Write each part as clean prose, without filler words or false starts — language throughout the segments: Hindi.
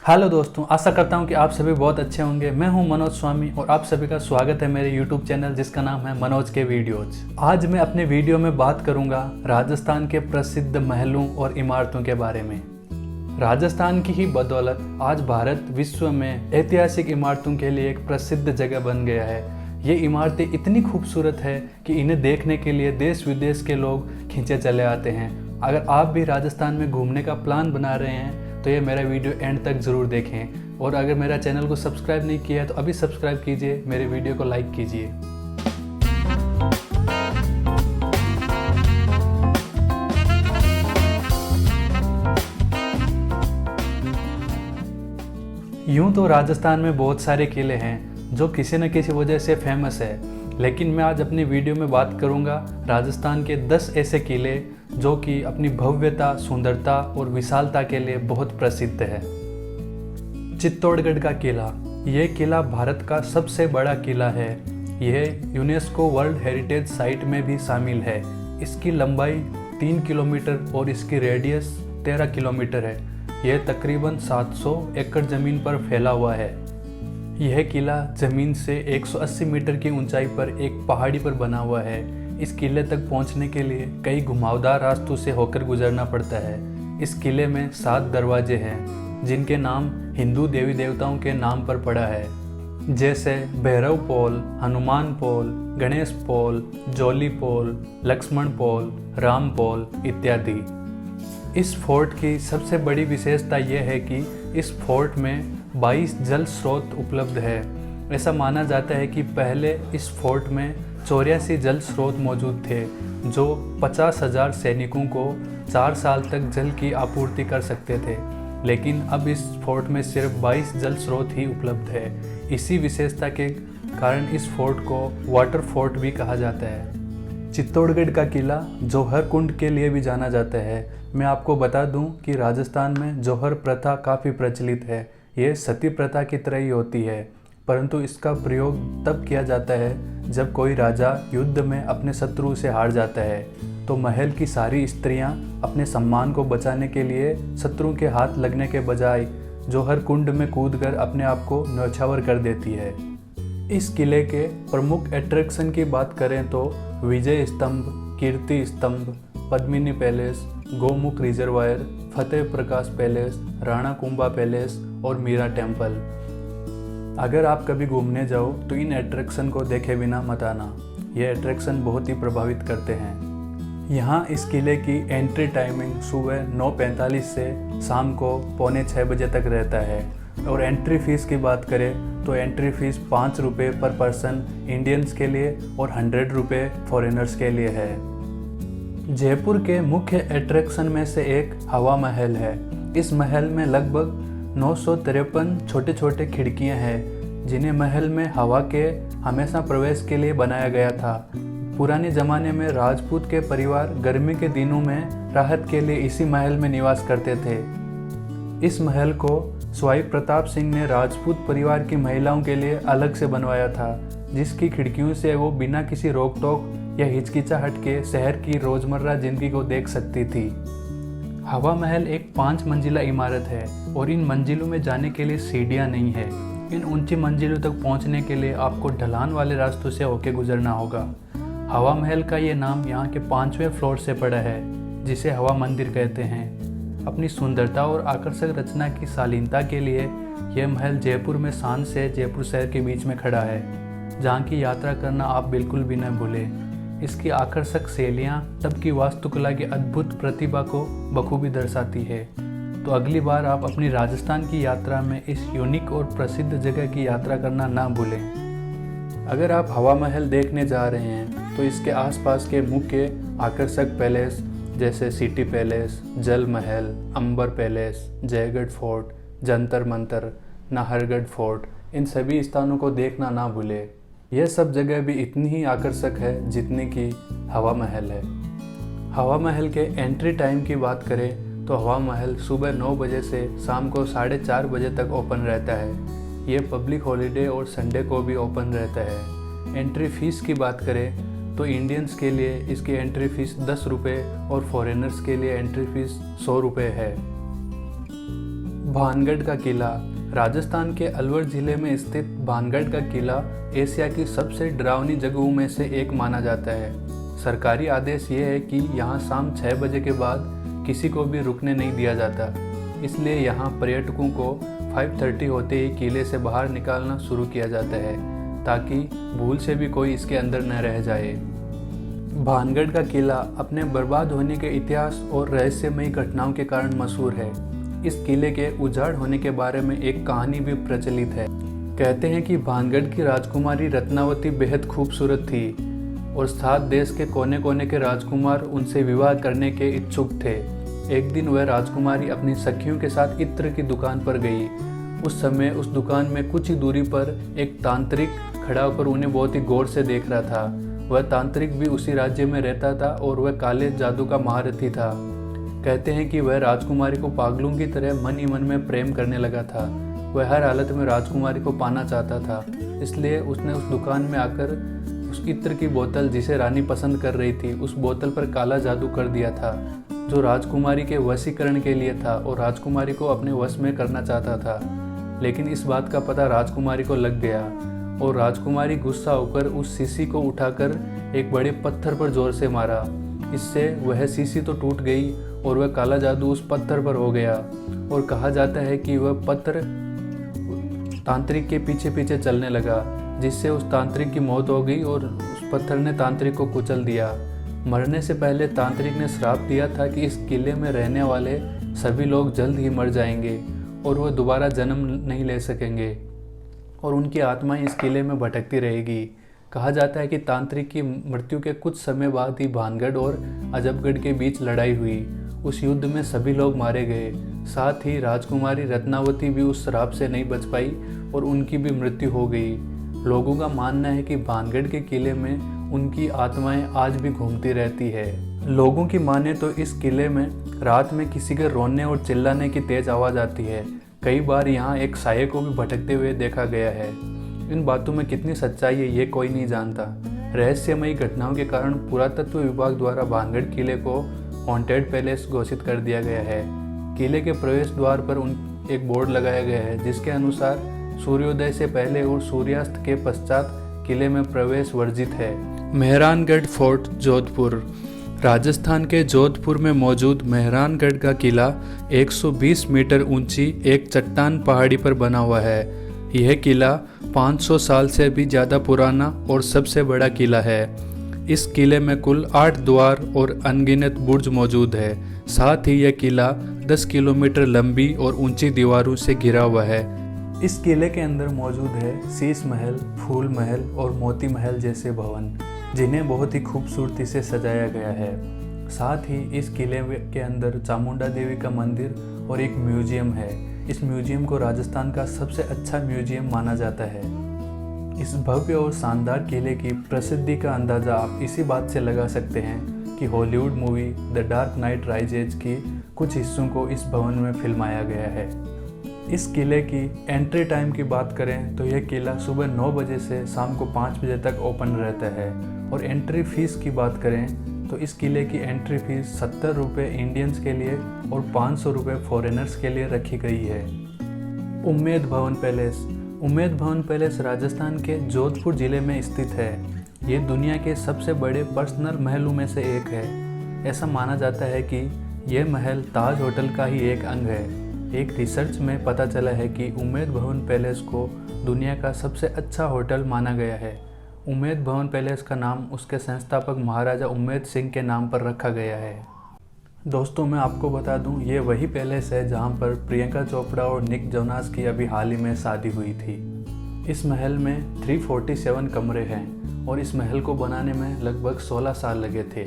हेलो दोस्तों, आशा करता हूँ कि आप सभी बहुत अच्छे होंगे। मैं हूँ मनोज स्वामी और आप सभी का स्वागत है मेरे यूट्यूब चैनल जिसका नाम है मनोज के वीडियोज। आज मैं अपने वीडियो में बात करूँगा राजस्थान के प्रसिद्ध महलों और इमारतों के बारे में। राजस्थान की ही बदौलत आज भारत विश्व में ऐतिहासिक इमारतों के लिए एक प्रसिद्ध जगह बन गया है। ये इमारतें इतनी खूबसूरत है कि इन्हें देखने के लिए देश विदेश के लोग खींचे चले आते हैं। अगर आप भी राजस्थान में घूमने का प्लान बना रहे हैं तो ये मेरा वीडियो एंड तक ज़रूर देखें। और अगर मेरा चैनल को सब्सक्राइब नहीं किया है तो अभी सब्सक्राइब कीजिए, मेरे वीडियो को लाइक कीजिए। यूं तो राजस्थान में बहुत सारे किले हैं जो किसी न किसी वजह से फेमस है, लेकिन मैं आज अपनी वीडियो में बात करूंगा राजस्थान के 10 ऐसे किले जो कि अपनी भव्यता, सुंदरता और विशालता के लिए बहुत प्रसिद्ध है। चित्तौड़गढ़ का किला, ये किला भारत का सबसे बड़ा किला है। यह यूनेस्को वर्ल्ड हेरिटेज साइट में भी शामिल है। इसकी लंबाई 3 किलोमीटर और इसकी रेडियस 13 किलोमीटर है। यह तकरीबन 700 एकड़ ज़मीन पर फैला हुआ है। यह किला ज़मीन से 180 मीटर की ऊंचाई पर एक पहाड़ी पर बना हुआ है। इस किले तक पहुंचने के लिए कई घुमावदार रास्तों से होकर गुजरना पड़ता है। इस किले में 7 दरवाजे हैं जिनके नाम हिंदू देवी देवताओं के नाम पर पड़ा है, जैसे भैरव पोल, हनुमान पोल, गणेश पोल, जोली पोल, लक्ष्मण पोल, राम पोल इत्यादि। इस फोर्ट की सबसे बड़ी विशेषता यह है कि इस फोर्ट में 22 जल स्रोत उपलब्ध है। ऐसा माना जाता है कि पहले इस फोर्ट में 84 जल स्रोत मौजूद थे जो 50,000 सैनिकों को 4 साल तक जल की आपूर्ति कर सकते थे, लेकिन अब इस फोर्ट में सिर्फ 22 जल स्रोत ही उपलब्ध है। इसी विशेषता के कारण इस फोर्ट को वाटर फोर्ट भी कहा जाता है। चित्तौड़गढ़ का किला जौहर कुंड के लिए भी जाना जाता है। मैं आपको बता दूं कि राजस्थान में जौहर प्रथा काफ़ी प्रचलित है। ये सती प्रथा की तरह ही होती है, परंतु इसका प्रयोग तब किया जाता है जब कोई राजा युद्ध में अपने शत्रु से हार जाता है तो महल की सारी स्त्रियां अपने सम्मान को बचाने के लिए शत्रु के हाथ लगने के बजाय जौहर कुंड में कूदकर अपने आप को न्यौछावर कर देती है। इस किले के प्रमुख अट्रैक्शन की बात करें तो विजय स्तंभ, कीर्ति स्तंभ, पद्मिनी पैलेस, गोमुख रिजर्वायर, फतेह प्रकाश पैलेस, राणा कुंभा पैलेस और मीरा टेम्पल। अगर आप कभी घूमने जाओ तो इन अट्रैक्शन को देखे बिना मत आना। ये अट्रैक्शन बहुत ही प्रभावित करते हैं। यहाँ इस किले की एंट्री टाइमिंग सुबह 9:45 से शाम को 5:45 बजे तक रहता है। और एंट्री फीस की बात करें तो एंट्री फीस 5 रुपये पर पर्सन इंडियंस के लिए और 100 रुपये फॉरेनर्स के लिए है। जयपुर के मुख्य अट्रैक्शन में से एक हवा महल है। इस महल में लगभग 953 छोटे छोटे खिड़कियां हैं जिन्हें महल में हवा के हमेशा प्रवेश के लिए बनाया गया था। पुराने ज़माने में राजपूत के परिवार गर्मी के दिनों में राहत के लिए इसी महल में निवास करते थे। इस महल को स्वाई प्रताप सिंह ने राजपूत परिवार की महिलाओं के लिए अलग से बनवाया था, जिसकी खिड़कियों से वो बिना किसी रोक टोक या हिचकिचाहट के शहर की रोज़मर्रा जिंदगी को देख सकती थी। हवा महल एक 5 मंजिला इमारत है और इन मंजिलों में जाने के लिए सीढ़ियाँ नहीं है। इन ऊंची मंजिलों तक पहुंचने के लिए आपको ढलान वाले रास्तों से होकर गुजरना होगा। हवा महल का ये नाम यहाँ के 5वें फ्लोर से पड़ा है, जिसे हवा मंदिर कहते हैं। अपनी सुंदरता और आकर्षक रचना की शालीनता के लिए यह महल जयपुर में शान से जयपुर शहर के बीच में खड़ा है, जहाँ की यात्रा करना आप बिल्कुल भी न भूलें। इसकी आकर्षक शैलियाँ तब की वास्तुकला की अद्भुत प्रतिभा को बखूबी दर्शाती है। तो अगली बार आप अपनी राजस्थान की यात्रा में इस यूनिक और प्रसिद्ध जगह की यात्रा करना ना भूलें। अगर आप हवा महल देखने जा रहे हैं तो इसके आसपास के मुख्य आकर्षक पैलेस जैसे city Palace, Jal Mahal, Amber Palace, Jaigarh Fort, Jantar Mantar, Nahargarh Fort, इन सभी स्थानों को देखना ना भूलें। यह सब जगह भी इतनी ही आकर्षक है जितनी कि हवा महल है। हवा महल के एंट्री टाइम की बात करें तो हवा महल सुबह 9 बजे से शाम को 4:30 बजे तक ओपन रहता है। यह पब्लिक हॉलीडे और संडे को भी ओपन रहता है। एंट्री फीस की बात करें तो इंडियंस के लिए इसकी एंट्री फीस 10 रुपये और फॉरेनर्स के लिए एंट्री फीस 100 रुपये है। भानगढ़ का किला। राजस्थान के अलवर जिले में स्थित भानगढ़ का किला एशिया की सबसे डरावनी जगहों में से एक माना जाता है। सरकारी आदेश ये है कि यहाँ शाम 6 बजे के बाद किसी को भी रुकने नहीं दिया जाता, इसलिए यहाँ पर्यटकों को 5:30 होते ही किले से बाहर निकालना शुरू किया जाता है ताकि भूल से भी कोई इसके अंदर न रह जाए। भानगढ़ का किला अपने बर्बाद होने के इतिहास और रहस्यमयी घटनाओं के कारण मशहूर है। इस किले के उजाड़ होने के बारे में एक कहानी भी प्रचलित है। कहते हैं कि भानगढ़ की राजकुमारी रत्नावती बेहद खूबसूरत थी और 7 देश के कोने कोने के राजकुमार उनसे विवाह करने के इच्छुक थे। एक दिन वह राजकुमारी अपनी सखियों के साथ इत्र की दुकान पर गई। उस समय उस दुकान में कुछ ही दूरी पर एक तांत्रिक खड़ा होकर उन्हें बहुत ही गौर से देख रहा था। वह तांत्रिक भी उसी राज्य में रहता था और वह काले जादू का महारथी था। कहते हैं कि वह राजकुमारी को पागलों की तरह मन ही मन में प्रेम करने लगा था। वह हर हालत में राजकुमारी को पाना चाहता था, इसलिए उसने उस दुकान में आकर उस इत्र की बोतल जिसे रानी पसंद कर रही थी, उस बोतल पर काला जादू कर दिया था जो राजकुमारी के वशीकरण के लिए था और राजकुमारी को अपने वश में करना चाहता था। लेकिन इस बात का पता राजकुमारी को लग गया और राजकुमारी गुस्सा होकर उस शीशी को उठाकर एक बड़े पत्थर पर जोर से मारा। इससे वह शीशी तो टूट गई और वह काला जादू उस पत्थर पर हो गया और कहा जाता है कि वह पत्थर तांत्रिक के पीछे पीछे चलने लगा, जिससे उस तांत्रिक की मौत हो गई और उस पत्थर ने तांत्रिक को कुचल दिया। मरने से पहले तांत्रिक ने श्राप दिया था कि इस किले में रहने वाले सभी लोग जल्द ही मर जाएंगे और वह दोबारा जन्म नहीं ले सकेंगे और उनकी आत्मा इस किले में भटकती रहेगी। कहा जाता है कि तांत्रिक की मृत्यु के कुछ समय बाद ही भानगढ़ और अजबगढ़ के बीच लड़ाई हुई। उस युद्ध में सभी लोग मारे गए, साथ ही राजकुमारी रत्नावती भी उस श्राप से नहीं बच पाई और उनकी भी मृत्यु हो गई। लोगों का मानना है कि भानगढ़ के किले में उनकी आत्माएं आज भी घूमती रहती है। लोगों की माने तो इस किले में रात में किसी के रोने और चिल्लाने की तेज आवाज़ आती है। कई बार यहाँ एक साये को भी भटकते हुए देखा गया है। इन बातों में कितनी सच्चाई है ये कोई नहीं जानता। रहस्यमयी घटनाओं के कारण पुरातत्व विभाग द्वारा भानगढ़ किले को हॉन्टेड पैलेस घोषित कर दिया गया है। किले के प्रवेश द्वार पर एक बोर्ड लगाया गया है जिसके अनुसार सूर्योदय से पहले और सूर्यास्त के पश्चात किले में प्रवेश वर्जित है। मेहरानगढ़ फोर्ट जोधपुर। राजस्थान के जोधपुर में मौजूद मेहरानगढ़ का किला 120 मीटर ऊंची एक चट्टान पहाड़ी पर बना हुआ है। यह किला 500 साल से भी ज़्यादा पुराना और सबसे बड़ा किला है। इस किले में कुल 8 द्वार और अनगिनत बुर्ज मौजूद है। साथ ही यह किला 10 किलोमीटर लंबी और ऊंची दीवारों से घिरा हुआ है। इस किले के अंदर मौजूद है शीश महल, फूल महल और मोती महल जैसे भवन, जिन्हें बहुत ही खूबसूरती से सजाया गया है। साथ ही इस किले के अंदर चामुंडा देवी का मंदिर और एक म्यूजियम है। इस म्यूजियम को राजस्थान का सबसे अच्छा म्यूजियम माना जाता है। इस भव्य और शानदार किले की प्रसिद्धि का अंदाज़ा आप इसी बात से लगा सकते हैं कि Hollywood movie the dark night rises की कुछ हिस्सों को इस भवन में फिल्माया गया है। इस किले की एंट्री टाइम की बात करें तो यह किला सुबह 9 बजे से शाम को 5 बजे तक ओपन रहता है और एंट्री फीस की बात करें तो इस किले की एंट्री फीस 70 रुपये इंडियंस के लिए और 500 रुपये फॉरेनर्स के लिए रखी गई है। उम्मेद भवन पैलेस। उम्मेद भवन पैलेस राजस्थान के जोधपुर जिले में स्थित है। ये दुनिया के सबसे बड़े पर्सनल महलों में से एक है। ऐसा माना जाता है कि यह महल ताज होटल का ही एक अंग है। एक रिसर्च में पता चला है कि उम्मेद भवन पैलेस को दुनिया का सबसे अच्छा होटल माना गया है। उम्मेद भवन पैलेस का नाम उसके संस्थापक महाराजा उम्मेद सिंह के नाम पर रखा गया है। दोस्तों मैं आपको बता दूं, ये वही पैलेस है जहां पर प्रियंका चोपड़ा और निक जोनास की अभी हाल ही में शादी हुई थी। इस महल में 347 कमरे हैं और इस महल को बनाने में लगभग 16 साल लगे थे।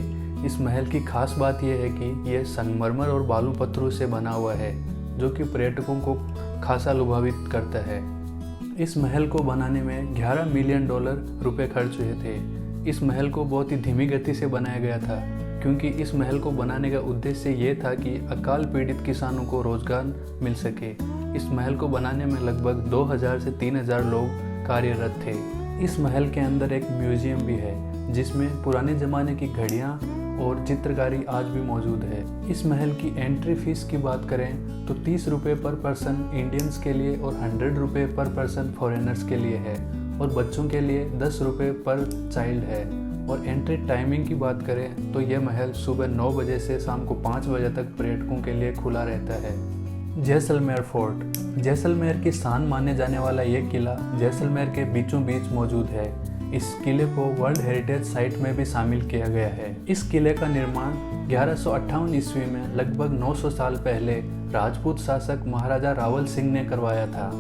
इस महल की खास बात यह है कि यह संगमरमर और बालू पत्थरों से बना हुआ है, जो कि पर्यटकों को खासा लुभावित करता है। इस महल को बनाने में $11 मिलियन रुपए खर्च हुए थे। इस महल को बहुत ही धीमी गति से बनाया गया था, क्योंकि इस महल को बनाने का उद्देश्य ये था कि अकाल पीड़ित किसानों को रोजगार मिल सके। इस महल को बनाने में लगभग 2000 से 3000 लोग कार्यरत थे। इस महल के अंदर एक म्यूजियम भी है, जिसमें पुराने ज़माने की घड़ियाँ और चित्रकारी आज भी मौजूद है। इस महल की एंट्री फीस की बात करें तो 30 रुपये पर पर्सन इंडियंस के लिए और 100 रुपये पर पर्सन फॉरेनर्स के लिए है, और बच्चों के लिए 10 रुपये पर चाइल्ड है। और एंट्री टाइमिंग की बात करें तो यह महल सुबह 9 बजे से शाम को 5 बजे तक पर्यटकों के लिए खुला रहता है। जैसलमेर फोर्ट, जैसलमेर की शान माने जाने वाला यह किला जैसलमेर के बीचों बीच मौजूद है। इस किले को वर्ल्ड हेरिटेज साइट में भी शामिल किया गया है। इस किले का निर्माण 1158 ईस्वी में लगभग 900 साल पहले राजपूत शासक महाराजा रावल सिंह ने करवाया था।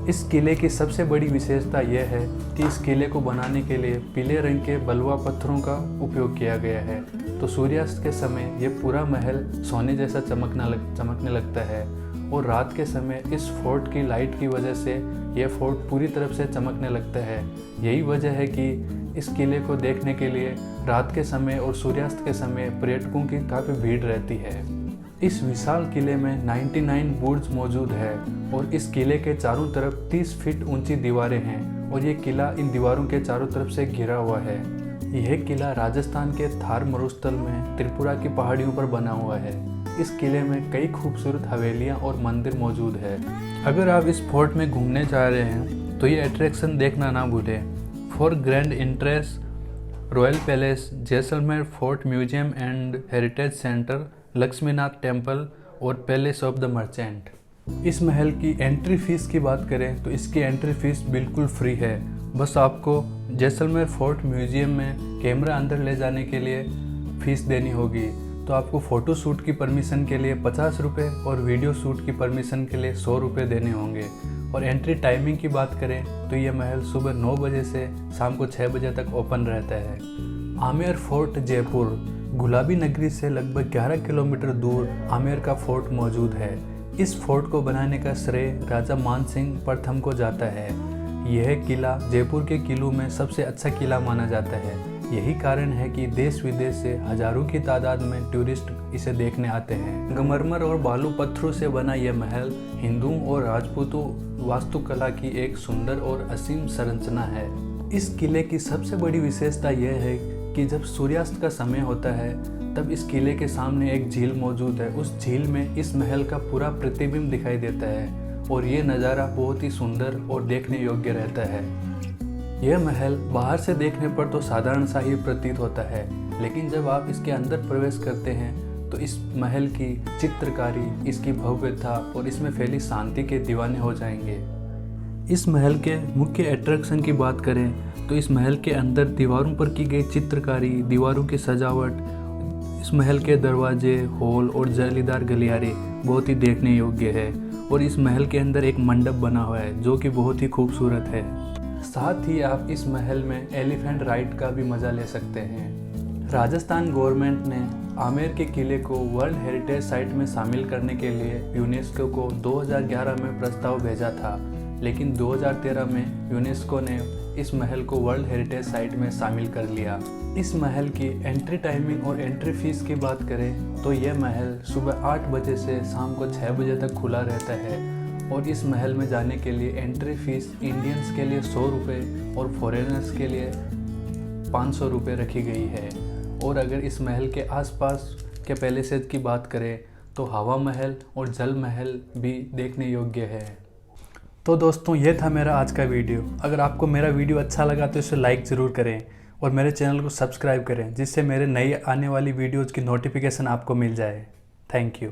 इस किले की सबसे बड़ी विशेषता यह है कि इस किले को बनाने के लिए पीले रंग के बलुआ पत्थरों का उपयोग किया गया है, तो सूर्यास्त के समय यह पूरा महल सोने जैसा चमकने लगता है, और रात के समय इस फोर्ट की लाइट की वजह से यह फोर्ट पूरी तरफ से चमकने लगता है। यही वजह है कि इस किले को देखने के लिए रात के समय और सूर्यास्त के समय पर्यटकों की काफ़ी भीड़ रहती है। इस विशाल किले में 99 बुर्ज मौजूद है, और इस किले के चारों तरफ 30 फीट ऊंची दीवारें हैं, और ये किला इन दीवारों के चारों तरफ से घिरा हुआ है। यह किला राजस्थान के थार मरुस्थल में त्रिपुरा की पहाड़ियों पर बना हुआ है। इस किले में कई खूबसूरत हवेलियां और मंदिर मौजूद है। अगर आप इस फोर्ट में घूमने जा रहे हैं तो ये अट्रैक्शन देखना ना भूलें। For grand interest royal palace, Jaisalmer fort museum and heritage centre, Lakshminath temple और पैलेस ऑफ द मर्चेंट। इस महल की एंट्री फीस की बात करें तो इसकी एंट्री फीस बिल्कुल फ्री है। बस आपको जैसलमेर फोर्ट म्यूजियम में कैमरा अंदर ले जाने के लिए फ़ीस देनी होगी। तो आपको फ़ोटो शूट की परमिशन के लिए 50 रुपये और वीडियो शूट की परमिशन के लिए 100 रुपये देने होंगे। और एंट्री टाइमिंग की बात करें तो यह महल सुबह 9 बजे से शाम को 6 बजे तक ओपन रहता है। आमेर फोर्ट जयपुर, गुलाबी नगरी से लगभग 11 किलोमीटर दूर आमेर का फोर्ट मौजूद है। इस फोर्ट को बनाने का श्रेय राजा मानसिंह प्रथम को जाता है। यह किला जयपुर के किलों में सबसे अच्छा किला माना जाता है। यही कारण है कि देश विदेश से हजारों की तादाद में टूरिस्ट इसे देखने आते हैं। संगमरमर और बालू पत्थरों से बना यह महल हिंदुओं और राजपूतों वास्तुकला की एक सुंदर और असीम संरचना है। इस किले की सबसे बड़ी विशेषता यह है कि जब सूर्यास्त का समय होता है तब इस किले के सामने एक झील मौजूद है। उस झील में इस महल का पूरा प्रतिबिंब दिखाई देता है, और ये नज़ारा बहुत ही सुंदर और देखने योग्य रहता है। यह महल बाहर से देखने पर तो साधारण सा ही प्रतीत होता है, लेकिन जब आप इसके अंदर प्रवेश करते हैं तो इस महल की चित्रकारी, इसकी भव्यता और इसमें फैली शांति के दीवाने हो जाएंगे। इस महल के मुख्य अट्रैक्शन की बात करें तो इस महल के अंदर दीवारों पर की गई चित्रकारी, दीवारों की सजावट, इस महल के दरवाजे, हॉल और जालीदार गलियारे बहुत ही देखने योग्य है। और इस महल के अंदर एक मंडप बना हुआ है जो कि बहुत ही खूबसूरत है। साथ ही आप इस महल में एलिफेंट राइड का भी मज़ा ले सकते हैं। राजस्थान गवर्नमेंट ने आमेर के किले को वर्ल्ड हेरिटेज साइट में शामिल करने के लिए यूनेस्को को 2011 में प्रस्ताव भेजा था, लेकिन 2013 में यूनेस्को ने इस महल को वर्ल्ड हेरिटेज साइट में शामिल कर लिया। इस महल की एंट्री टाइमिंग और एंट्री फीस की बात करें तो यह महल सुबह 8 बजे से शाम को 6 बजे तक खुला रहता है, और इस महल में जाने के लिए एंट्री फीस इंडियंस के लिए 100 रुपये और फॉरेनर्स के लिए 500 रुपये रखी गई है। और अगर इस महल के आसपास के पैलेसेस की बात करें तो हवा महल और जल महल भी देखने योग्य है। तो दोस्तों, ये था मेरा आज का वीडियो। अगर आपको मेरा वीडियो अच्छा लगा तो इसे लाइक ज़रूर करें और मेरे चैनल को सब्सक्राइब करें, जिससे मेरे नई आने वाली वीडियोज़ की नोटिफिकेशन आपको मिल जाए। Thank you.